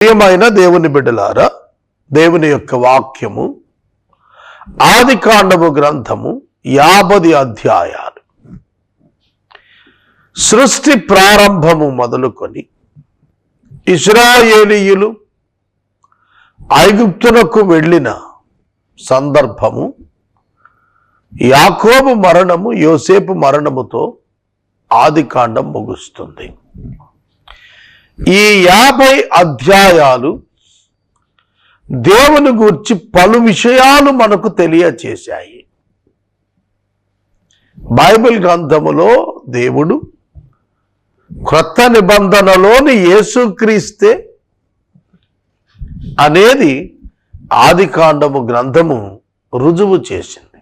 ప్రియమైన దేవుని బిడ్డలారా, దేవుని యొక్క వాక్యము ఆదికాండము గ్రంథము 50 అధ్యాయాలు. సృష్టి ప్రారంభము మొదలుకొని ఇశ్రాయేలీయులు ఐగుప్తునకు వెళ్ళిన సందర్భము, యాకోబు మరణము, యోసేపు మరణముతో ఆదికాండం ముగుస్తుంది. ఈ 50 అధ్యాయాలు దేవుని గూర్చి పలు విషయాలు మనకు తెలియచేశాయి. బైబిల్ గ్రంథములో దేవుడు క్రొత్త నిబంధనలోని యేసుక్రీస్తే అనేది ఆదికాండము గ్రంథము రుజువు చేసింది.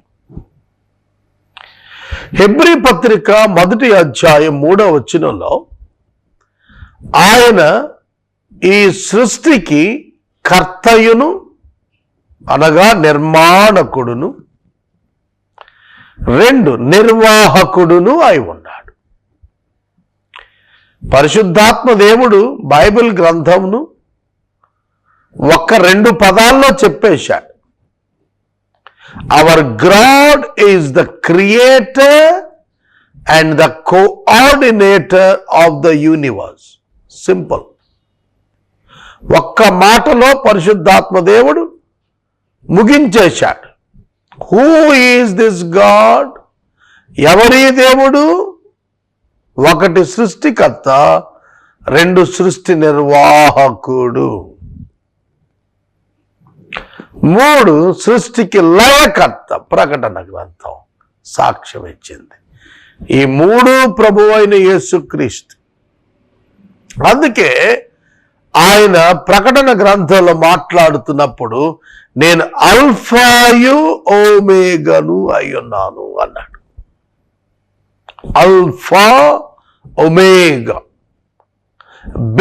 హెబ్రీ పత్రిక 1వ అధ్యాయం 3వ వచనంలో ఆయన ఈ సృష్టికి కర్తయును అనగా నిర్మాణకుడును, 2 నిర్వాహకుడును అయి ఉన్నాడు. పరిశుద్ధాత్మ దేవుడు బైబిల్ గ్రంథమును 1-2 పదాల్లో చెప్పేశాడు. Our God is the creator and the coordinator of the universe. Simple. ఒక్క మాటలో పరిశుద్ధాత్మ దేవుడు ముగించేశాడు. Who is this God? ఎవరి దేవుడు? 1 సృష్టికర్త, 2 సృష్టి నిర్వాహకుడు, 3 సృష్టికి లయకర్త. ప్రకటన గ్రంథం సాక్ష్యం ఇచ్చింది. ఈ 3 ప్రభువైన యేసుక్రీస్తు. అందుకే ఆయన ప్రకటన గ్రంథంలో మాట్లాడుతున్నప్పుడు నేను అల్ఫాయు ఓమేగాను అయ్యున్నాను అన్నాడు. Alpha omega,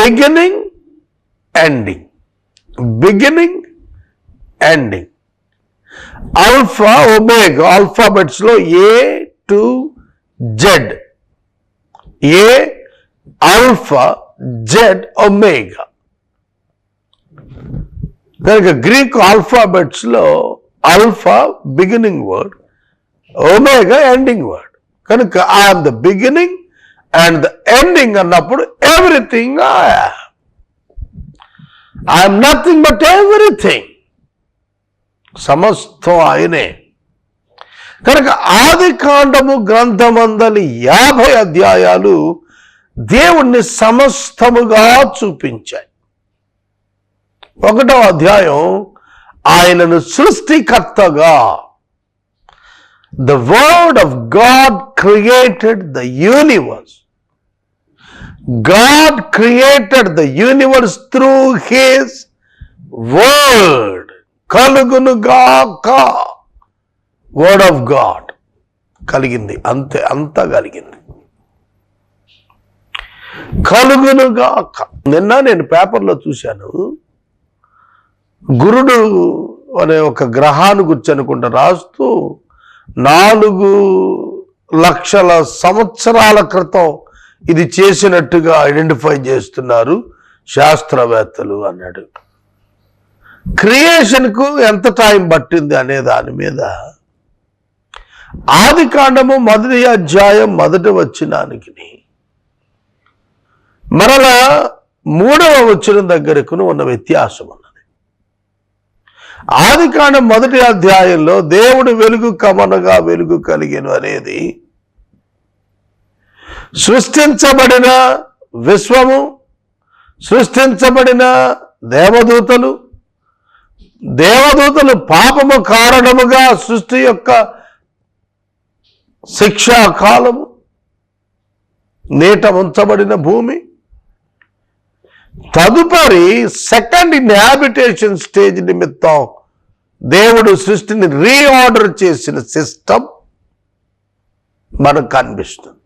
beginning ending, beginning ending. Alpha omega, alphabets లో A to Z. A alpha, Z omega. కనుక గ్రీక్ ఆల్ఫాబెట్స్ లో alpha beginning word, omega ending word. కనుక I am the beginning and the ending అన్నప్పుడు everything I am nothing but everything. సమస్తం ఆయనే. కనుక ఆదికాండము గ్రంథమందలి 50 అధ్యాయాలు దేవుణ్ణి సమస్తముగా చూపించాయి. 1వ అధ్యాయం ఆయనను సృష్టికర్తగా, the word of God created the universe. God created the universe through his word. కలుగునుగాక, వర్డ్ ఆఫ్ గాడ్ కలిగింది. అంతే, అంతా కలిగింది. కలుగునుగాక. నిన్న నేను పేపర్లో చూశాను, గురుడు అనే ఒక గ్రహాన్ని గురించి అనుకుంటా రాస్తూ 4 లక్షల సంవత్సరాల క్రితం ఇది చేసినట్టుగా ఐడెంటిఫై చేస్తున్నారు శాస్త్రవేత్తలు అన్నాడు. క్రియేషన్కు ఎంత టైం పట్టింది అనే దాని మీద ఆదికాండము 1వ అధ్యాయం 1వ వచనానికి మరలా 3వ వచనం దగ్గరకు ఉన్న వ్యత్యాసం ఉన్నది. ఆదికాండం 1వ అధ్యాయంలో దేవుడు వెలుగు కమనగా వెలుగు కలిగెను అనేది సృష్టించబడిన విశ్వము, సృష్టించబడిన దేవదూతలు, దేవదూతలు పాపము కారణముగా సృష్టి యొక్క శిక్షాకాలము, నీట ఉంచబడిన భూమి, తదుపరి సెకండ్ ఇన్హాబిటేషన్ స్టేజ్ నిమిత్తం దేవుడు సృష్టిని రీఆర్డర్ చేసిన సిస్టమ్ మనకు కనిపిస్తుంది.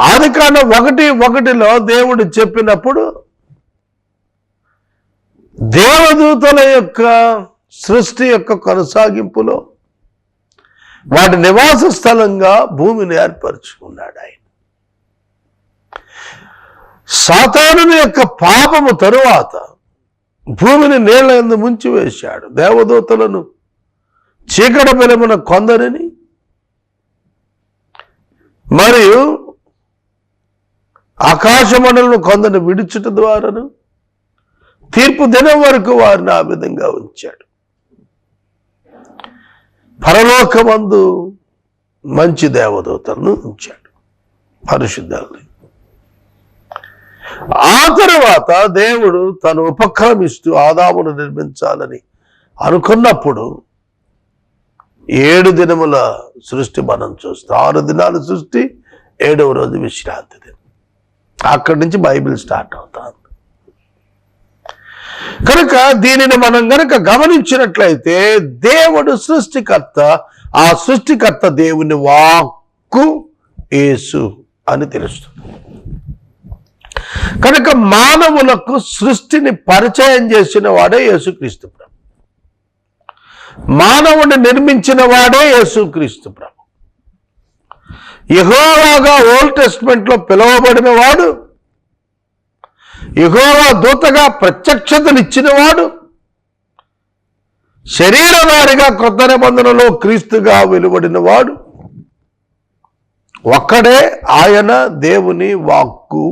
ఆదికాండం 1:1లో దేవుడు చెప్పినప్పుడు దేవదూతల యొక్క సృష్టి యొక్క కొనసాగింపులో వాటి నివాస స్థలంగా భూమిని ఏర్పరచుకున్నాడు ఆయన. సాతానుని యొక్క పాపము తరువాత భూమిని నీళ్ల యందు ముంచివేశాడు. దేవదూతలను చీకటి వెలుగున కొందరిని మరియు ఆకాశమండలను కొందరిని విడిచుట ద్వారాను తీర్పు దినం వరకు వారిని ఆ విధంగా ఉంచాడు. పరలోకమందు మంచి దేవదూతలను ఉంచాడు, పరిశుద్ధాలని. ఆ తరువాత దేవుడు తను ఉపక్రమిస్తూ ఆదామును నిర్మించాలని అనుకున్నప్పుడు 7 దినముల సృష్టి మనం చూస్తాం. 6 దినాల సృష్టి, 7వ రోజు విశ్రాంతి దినం. అక్కడి నుంచి బైబిల్ స్టార్ట్ అవుతుంది. కనుక దీనిని మనం గనక గమనించినట్లయితే దేవుడు సృష్టికర్త, ఆ సృష్టికర్త దేవుని వాక్కు యేసు అని తెలుస్తుంది. కనుక మానవులకు సృష్టిని పరిచయం చేసిన వాడే యేసుక్రీస్తు ప్రభు. మానవుని నిర్మించిన వాడే యేసుక్రీస్తు ప్రభు. యెహోవాగా ఓల్డ్ టెస్ట్మెంట్ లో పిలువబడిన వాడు, యెహోవా దూతగా ప్రత్యక్షతనిచ్చిన వాడు, శరీరధారిగా క్రొత్త నిబంధనలో క్రీస్తుగా వెలువడిన వాడు ఒక్కడే. ఆయన దేవుని వాక్కు.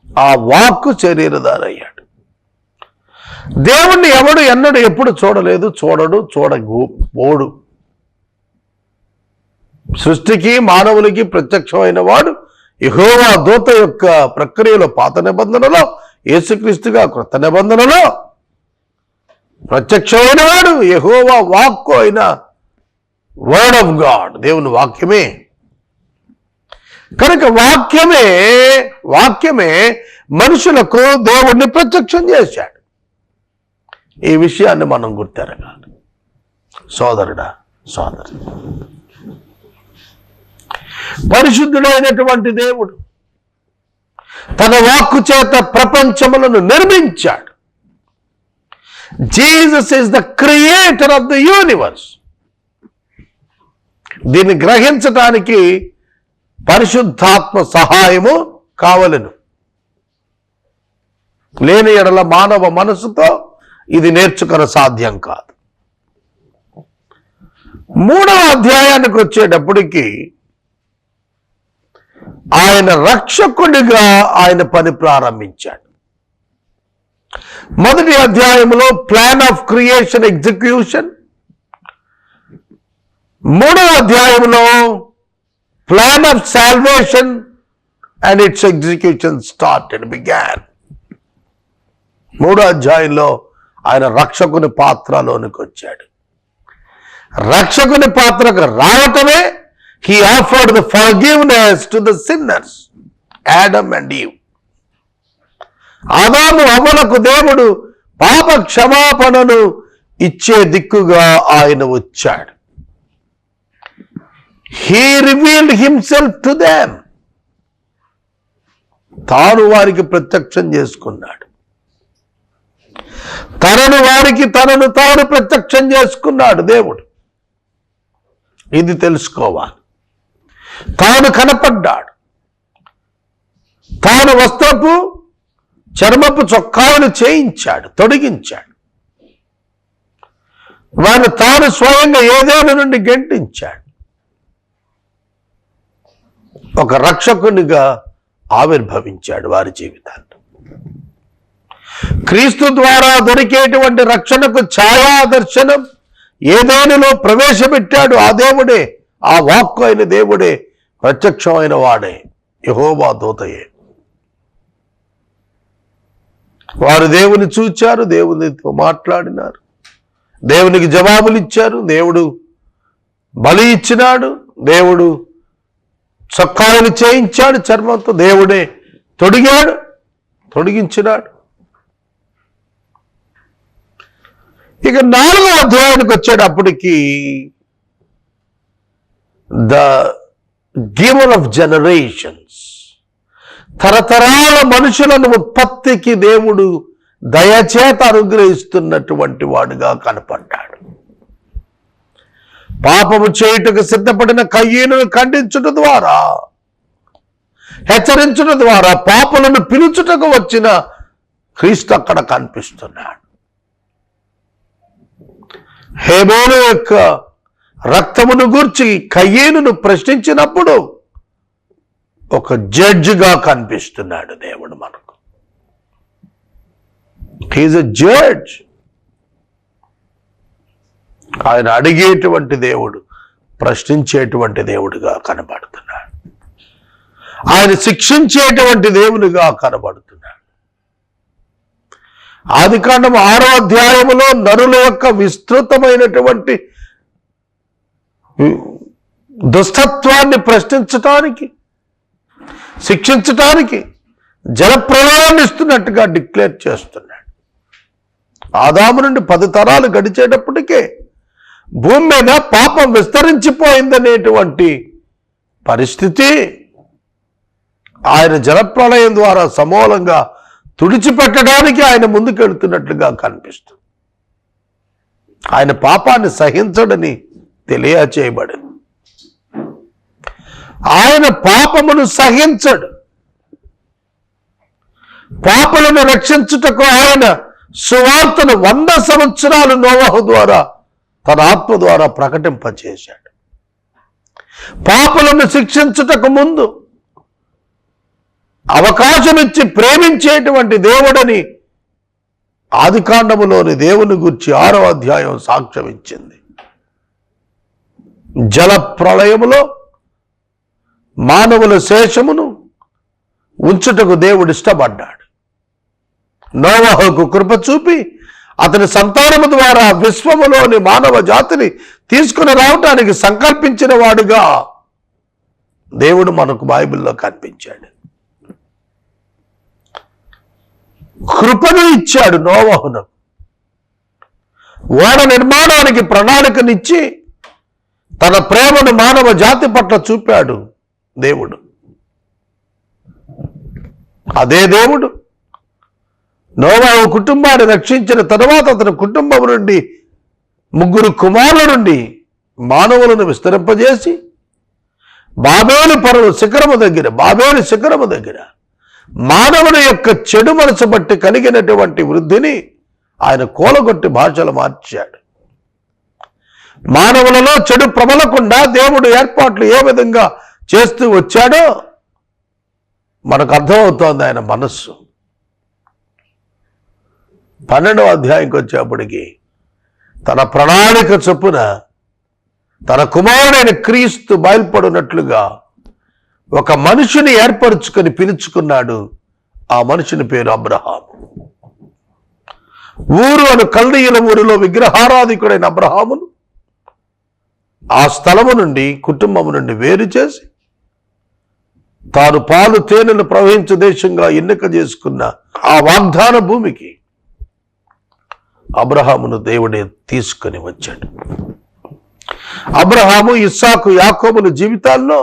ఆ వాక్కు శరీరధారయ్యాడు. దేవుణ్ణి ఎవడు ఎన్నడూ ఎప్పుడు చూడలేదు, చూడడు, చూడబోడు. సృష్టికి మానవులకి ప్రత్యక్షమైన వాడు యెహోవా దూత యొక్క ప్రక్రియలో పాత నిబంధనలో, యేసుక్రీస్తుగా క్రొత్త నిబంధనలో ప్రత్యక్షమైన వాడు యెహోవా వాక్కు అయిన వర్డ్ ఆఫ్ గాడ్, దేవుని వాక్యమే. కనుక వాక్యమే మనుషులకు దేవుణ్ణి ప్రత్యక్షం చేశాడు. ఈ విషయాన్ని మనం గుర్తెరగాలి. సోదరుడా, సోదరి, పరిశుద్ధుడైనటువంటి దేవుడు తన వాక్కు చేత ప్రపంచములను నిర్మించాడు. Jesus is the creator of the universe. దీన్ని గ్రహించటానికి పరిశుద్ధాత్మ సహాయము కావలెను. లేని ఎడల మానవ మనసుతో ఇది నేర్చుకున్న సాధ్యం కాదు. 3వ అధ్యాయానికి వచ్చేటప్పటికి ఆయన రక్షకుడిగా ఆయన పని ప్రారంభించాడు. 1వ అధ్యాయంలో ప్లాన్ ఆఫ్ క్రియేషన్ ఎగ్జిక్యూషన్, 3వ అధ్యాయంలో plan of salvation and it's execution started, began. 3వ అధ్యాయంలో ఆయన రక్షకుని పాత్రలోనికి వచ్చాడు. రక్షకుని పాత్రకు రావటమే he offered the forgiveness to the sinners, Adam and Eve. ఆదాము అవ్వలకు దేవుడు పాప క్షమాపణను ఇచ్చే దిక్కుగా ఆయన వచ్చాడు. He revealed himself to them. తాను వారికి ప్రత్యక్షం చేసుకున్నాడు. తనను తాను ప్రత్యక్షం చేసుకున్నాడు దేవుడు. ఇది తెలుసుకోవాలి. తాను కనపడ్డాడు. తాను వస్త్రపు చర్మపు చొక్కాలను చేయించాడు, తొడిగించాడు. వారిని తాను స్వయంగా ఏదేను నుండి గెంటించాడు. ఒక రక్షకునిగా ఆవిర్భవించాడు వారి జీవితాల్లో. క్రీస్తు ద్వారా దొరికేటువంటి రక్షణకు ఛాయాదర్శనం ఏదేనిలో ప్రవేశపెట్టాడు ఆ దేవుడే, ఆ వాక్కు అయిన దేవుడే, ప్రత్యక్షమైన వాడే, యెహోవా దూతయే. వారు దేవుని చూచారు, దేవునితో మాట్లాడినారు, దేవునికి జవాబులు ఇచ్చారు. దేవుడు బలి ఇచ్చినాడు, దేవుడు చొక్కాయలు చేయించాడు చర్మంతో, దేవుడే తొడిగించినాడు. ఇక 4వ అధ్యాయానికి వచ్చేటప్పటికి ద గివర్ ఆఫ్ జనరేషన్స్, తరతరాల మనుషులను ఉత్పత్తికి దేవుడు దయచేత అనుగ్రహిస్తున్నటువంటి వాడుగా కనపడ్డాడు. పాపము చేయుటకు సిద్ధపడిన కయ్యను ఖండించుట ద్వారా హెచ్చరించడం ద్వారా పాపులను పిలుచుటకు వచ్చిన క్రీస్తు అక్కడ కనిపిస్తున్నాడు. హేబేలు యొక్క రక్తమును గూర్చి కయీనును ప్రశ్నించినప్పుడు ఒక జడ్జిగా కనిపిస్తున్నాడు దేవుడు మనకు. He's a judge. ఆయన అడిగేటువంటి దేవుడు, ప్రశ్నించేటువంటి దేవుడిగా కనబడుతున్నాడు. ఆయన శిక్షించేటువంటి దేవునిగా కనబడుతున్నాడు. ఆదికాండం 6వ అధ్యాయములో నరుల యొక్క విస్తృతమైనటువంటి దుష్టత్వాన్ని ప్రశ్నించటానికి, శిక్షించటానికి జలప్రలయాన్ని ఇస్తున్నట్టుగా డిక్లేర్ చేస్తున్నాడు. ఆదాము నుండి 10 తరాలు గడిచేటప్పటికే భూమి మీద పాపం విస్తరించిపోయిందనేటువంటి పరిస్థితి ఆయన జలప్రలయం ద్వారా సమూలంగా తుడిచిపెట్టడానికి ఆయన ముందుకెళ్తున్నట్లుగా కనిపిస్తుంది. ఆయన పాపాన్ని సహించడని తెలియచేయబడింది. ఆయన పాపమును సహించడు. పాపలను రక్షించుటకు ఆయన సువార్తను 100 సంవత్సరాలు నోవహు ద్వారా తన ఆత్మ ద్వారా ప్రకటింపచేశాడు. పాపలను శిక్షించుటకు ముందు అవకాశం ఇచ్చి ప్రేమించేటువంటి దేవుడని ఆదికాండములోని దేవుని గురించి 6వ అధ్యాయం సాక్ష్యం ఇచ్చింది. జల ప్రళయములో మానవుల శేషమును ఉంచుటకు దేవుడు ఇష్టపడ్డాడు. నోవహుకు కృప చూపి అతని సంతానము ద్వారా విశ్వములోని మానవ జాతిని తీసుకుని రావటానికి సంకల్పించిన వాడుగా దేవుడు మనకు బైబిల్లో కనిపించాడు. కృపను ఇచ్చాడు నోవహునకు. ఓడ నిర్మాణానికి ప్రణాళికనిచ్చి తన ప్రేమను మానవ జాతి పట్ల చూపాడు దేవుడు. అదే దేవుడు నోవహు కుటుంబాన్ని రక్షించిన తరువాత అతని కుటుంబం నుండి 3 కుమారుల నుండి మానవులను విస్తరింపజేసి బాబేలు శిఖరము దగ్గర మానవుని యొక్క చెడు మనసు బట్టి కలిగినటువంటి వృద్ధిని ఆయన కూలగొట్టి భాషలు మార్చాడు. మానవులలో చెడు ప్రబలకుండా దేవుడు ఏర్పాట్లు ఏ విధంగా చేస్తూ వచ్చాడో మనకు అర్థమవుతోంది ఆయన మనస్సు. 12వ అధ్యాయంకి వచ్చేప్పటికి తన ప్రణాళిక చొప్పున తన కుమారుడైన క్రీస్తు బయలుపడినట్లుగా ఒక మనిషిని ఏర్పరచుకొని పిలుచుకున్నాడు. ఆ మనిషిని పేరు అబ్రహాము. ఊరు అను కల్దీయుల ఊరిలో విగ్రహారాధికుడైన అబ్రహామును ఆ స్థలము నుండి, కుటుంబము నుండి వేరు చేసి తాను పాలు తేనెలు ప్రవహించే దేశంగా ఎన్నిక చేసుకున్న ఆ వాగ్దాన భూమికి అబ్రహామును దేవుడే తీసుకొని వచ్చాడు. అబ్రహాము, ఇస్సాకు, యాకోబుల జీవితాల్లో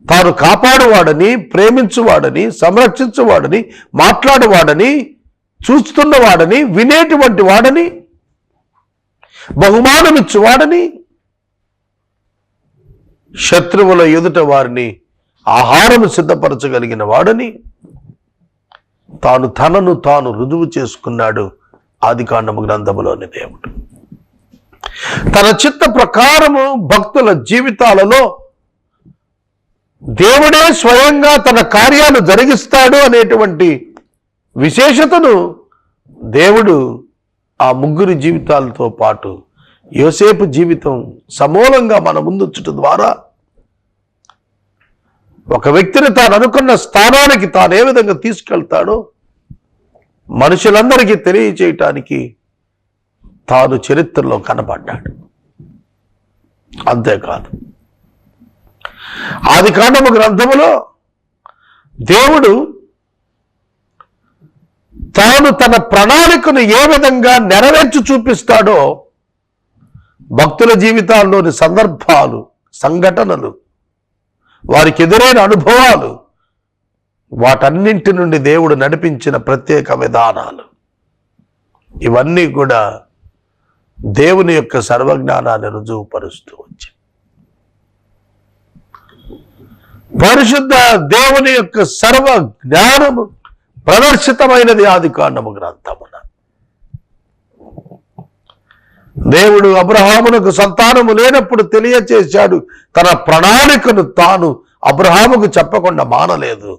తాను కాపాడువాడని, ప్రేమించువాడని, సంరక్షించువాడని, మాట్లాడువాడని, చూస్తున్నవాడని, వినేటువంటి వాడని, బహుమానమిచ్చువాడని, శత్రువుల ఎదుట వారిని ఆహారం సిద్ధపరచగలిగిన వాడని తనను తాను రుజువు చేసుకున్నాడు ఆదికాండము గ్రంథములోని దేవుడు. తన చిత్త ప్రకారము భక్తుల జీవితాలలో దేవుడే స్వయంగా తన కార్యాలు జరిగిస్తాడు అనేటువంటి విశేషతను దేవుడు ఆ 3 జీవితాలతో పాటు యోసేపు జీవితం సమూలంగా మన ముందుంచడం ద్వారా ఒక వ్యక్తిని తాను అనుకున్న స్థానానికి తాను ఏ విధంగా తీసుకెళ్తాడో మనుషులందరికీ తెలియచేయటానికి తాను చరిత్రలో కనబడ్డాడు. అంతేకాదు, ఆదికాండము గ్రంథములో దేవుడు తాను తన ప్రణాళికను ఏ విధంగా నెరవేర్చి చూపిస్తాడో భక్తుల జీవితాల్లోని సందర్భాలు, సంఘటనలు, వారికి ఎదురైన అనుభవాలు, వాటన్నింటి నుండి దేవుడు నడిపించిన ప్రత్యేక విధానాలు, ఇవన్నీ కూడా దేవుని యొక్క సర్వజ్ఞానాన్ని రుజువుపరుస్తూ వచ్చాయి. పరిశుద్ధ దేవుని యొక్క సర్వ జ్ఞానము ప్రదర్శితమైనది ఆదికాండము గ్రంథమున. దేవుడు అబ్రహామునకు సంతానము లేనప్పుడు తెలియచేశాడు. తన ప్రణాళికను తాను అబ్రహాముకు చెప్పకుండా మానలేదు.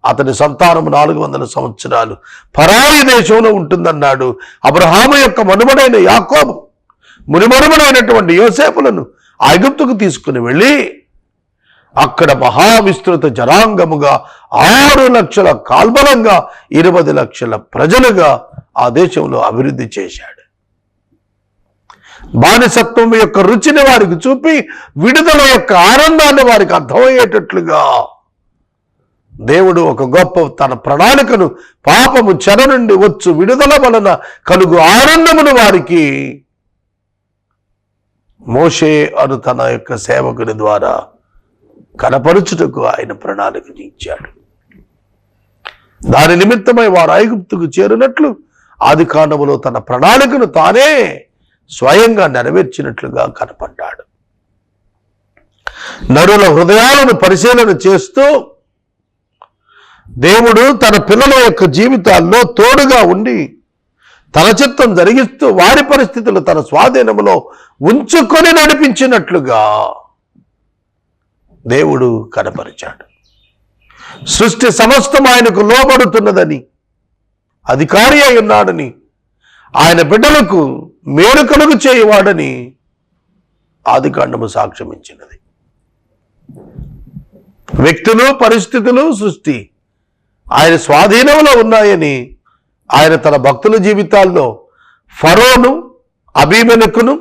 అతని సంతానము 400 సంవత్సరాలు పరాయి దేశంలో ఉంటుందన్నాడు. అబ్రహాము యొక్క మనుమడైన యాకోబు మునిమనుమడైనటువంటి యోసేపులను ఐగుప్తుకు తీసుకుని వెళ్ళి అక్కడ మహావిస్తృత జనాంగముగా 6 లక్షల కాల్బలంగా 20 లక్షల ప్రజలుగా ఆ దేశంలో అభివృద్ధి చేశాడు. బానిసత్వం యొక్క రుచిని వారికి చూపి విడుదల యొక్క ఆనందాన్ని వారికి అర్థమయ్యేటట్లుగా దేవుడు ఒక గొప్ప తన ప్రణాళికను పాపము చెర నుండి వచ్చు విడుదల వలన కలుగు ఆనందమును వారికి మోషే అను తన యొక్క సేవకుని ద్వారా కనపరుచుటకు ఆయన ప్రణాళికను ఇచ్చాడు. దాని నిమిత్తమై వారు ఐగుప్తుకు చేరినట్లు ఆదికాండములో తన ప్రణాళికను తానే స్వయంగా నెరవేర్చినట్లుగా కనపడ్డాడు. నరుల హృదయాలను పరిశీలన చేస్తూ దేవుడు తన పిల్లల యొక్క జీవితాల్లో తోడుగా ఉండి తన చిత్తం జరిగిస్తూ వారి పరిస్థితులు తన స్వాధీనంలో ఉంచుకొని నడిపించినట్లుగా దేవుడు కనపరిచాడు. సృష్టి సమస్తం ఆయనకు లోబడుతున్నదని, అధికారి అయి ఉన్నాడని, ఆయన బిడ్డలకు మేలు కలుగు చేయవాడని ఆదికాండము సాక్ష్యమిచ్చినది. వ్యక్తులు, పరిస్థితులు, సృష్టి ఆయన స్వాధీనంలో ఉన్నాయని ఆయన తన భక్తుల జీవితాల్లో ఫరోను, అబీమెలెకును,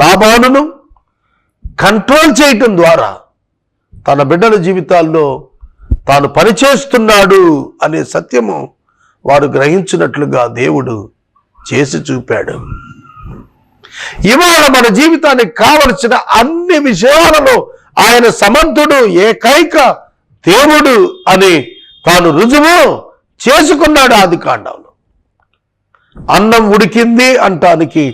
లాబానును కంట్రోల్ చేయటం ద్వారా తన బిడ్డల జీవితాల్లో తాను పనిచేస్తున్నాడు అనే సత్యము వారు గ్రహించినట్లుగా దేవుడు చేసి చూపాడు. ఇవాళ మన జీవితానికి కావలసిన అన్ని విషయాలలో ఆయన సమర్థుడు, ఏకైక దేవుడు అని తాను రుజువు చేసుకున్నాడు. ఆదికాండంలో అన్నం ఉడికింది అంటానికి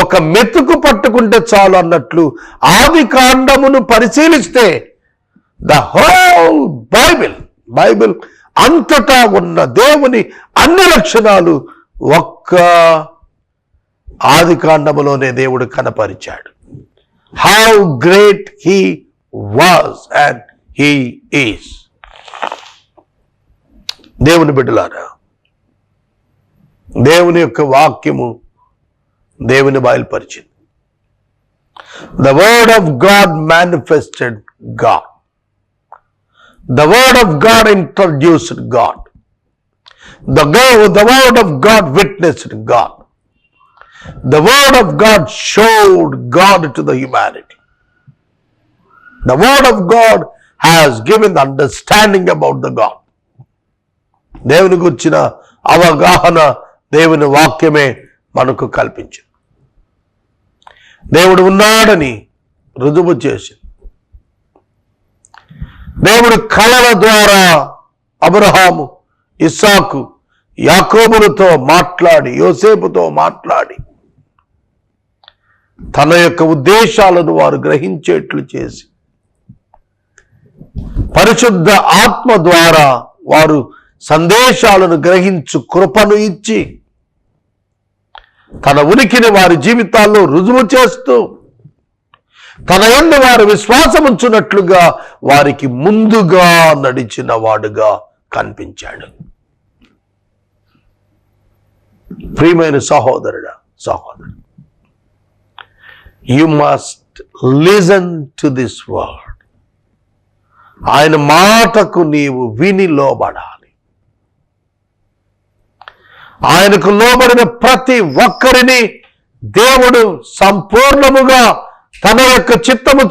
ఒక మెతుకు పట్టుకుంటే చాలు అన్నట్లు ఆదికాండమును పరిశీలిస్తే ద హోల్ బైబిల్ అంతటా ఉన్న దేవుని అన్ని లక్షణాలు ఒక్క ఆదికాండములోనే దేవుడు కనపరిచాడు. How great he was and he is. దేవుని బిడ్డలారా, దేవుని యొక్క వాక్యము దేవుని బయలుపరిచింది. The word of God manifested God. The word of God introduced God. The word of God witnessed God. The word of God showed God to the humanity. The word of God has given the understanding about the God. దేవుని గురించిన అవగాహన దేవుని వాక్యమే మనకు కల్పించింది. దేవుడు ఉన్నాడని రుజువు చేసింది. దేవుడు కళల ద్వారా అబ్రహాము, ఇస్సాకు, యాకోబులతో మాట్లాడి, యోసేపుతో మాట్లాడి తన యొక్క ఉద్దేశాలను వారు గ్రహించేట్లు చేసి, పరిశుద్ధ ఆత్మ ద్వారా వారు సందేశాలను గ్రహించు కృపను ఇచ్చి తన ఉనికిని వారి జీవితాల్లో రుజువు చేస్తూ తన యందు వారు విశ్వాసముంచున్నట్లుగా వారికి ముందుగా నడిచిన వాడుగా కనిపించాడు. ప్రియమైన సహోదరుడా, సహోదరు, you must listen to this word. ఆయన మాటకు నీవు విని లోబడాలి. ఆయనకు లోబడిన ప్రతి ఒక్కరిని దేవుడు సంపూర్ణముగా తన యొక్క చిత్తము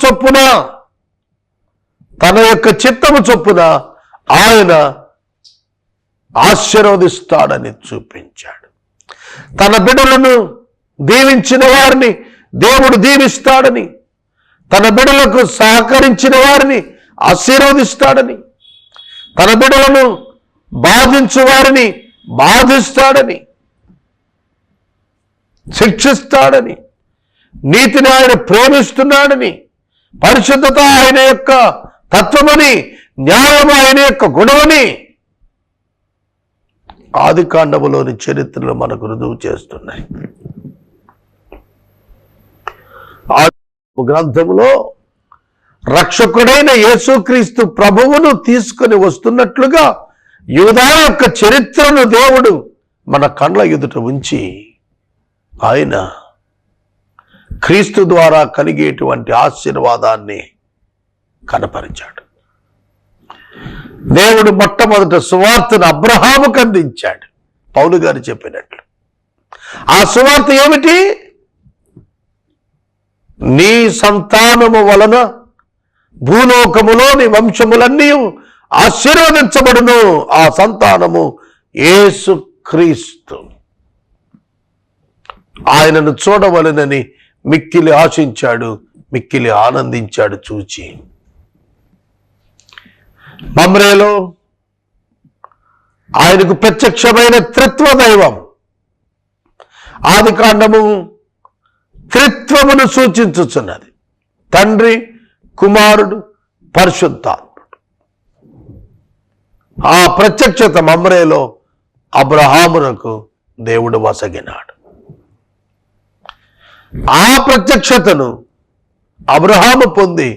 చొప్పున ఆయన ఆశీర్వదిస్తాడని చూపించాడు. తన బిడ్డలను దీవించిన వారిని దేవుడు దీవిస్తాడని, తన బిడ్డలకు సహకరించిన వారిని ఆశీర్వదిస్తాడని, తన బిడ్డలను బాధించు వారిని బాధిస్తాడని, శిక్షిస్తాడని, నీతిని ఆయన ప్రేమిస్తున్నాడని, పరిశుద్ధత ఆయన యొక్క తత్వమని న్యాయం ఆయన యొక్క గుణమని ఆదికాండములోని చరిత్రలు మనకు రుజువు చేస్తున్నాయి. గ్రంథములో రక్షకుడైన యేసుక్రీస్తు ప్రభువును తీసుకుని వస్తున్నట్లుగా యూదా యొక్క చరిత్రను దేవుడు మన కళ్ళ ఎదుట ఉంచి ఆయన క్రీస్తు ద్వారా కలిగేటువంటి ఆశీర్వాదాన్ని కనపరిచాడు. దేవుడు మొట్టమొదట సువార్తను అబ్రహాముకు అందించాడు. పౌలు గారు చెప్పినట్లు ఆ సువార్త ఏమిటి? నీ సంతానము వలన భూలోకములోని వంశములన్నీ ఆశీర్వదించబడును. ఆ సంతానము యేసుక్రీస్తు. ఆయనను చూడవలెనని మిక్కిలి ఆశించాడు, మిక్కిలి ఆనందించాడు చూచి. మమ్రేలో ఆయనకు ప్రత్యక్షమైన త్రిత్వ దైవం. ఆదికాండము త్రిత్వమును సూచించుచున్నది. తండ్రి, కుమారుడు, పరిశుద్ధాత్ముడు. ఆ ప్రత్యక్షత మమ్రేలో అబ్రహామునకు దేవుడు వసగినాడు. ఆ ప్రత్యక్షతను అబ్రహాము పొంది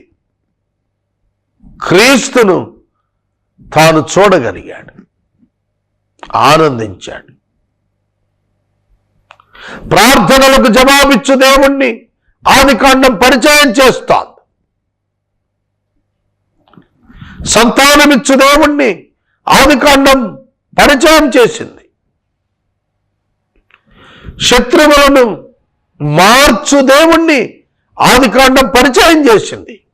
క్రీస్తును తాను చూడగలిగాడు, ఆనందించాడు. ప్రార్థనలకు జవాబిచ్చు దేవుణ్ణి ఆదికాండం పరిచయం చేస్తాను. సంతానమిచ్చు దేవుణ్ణి ఆదికాండం పరిచయం చేసింది. శత్రువులను మార్చు దేవుణ్ణి ఆదికాండం పరిచయం చేసింది.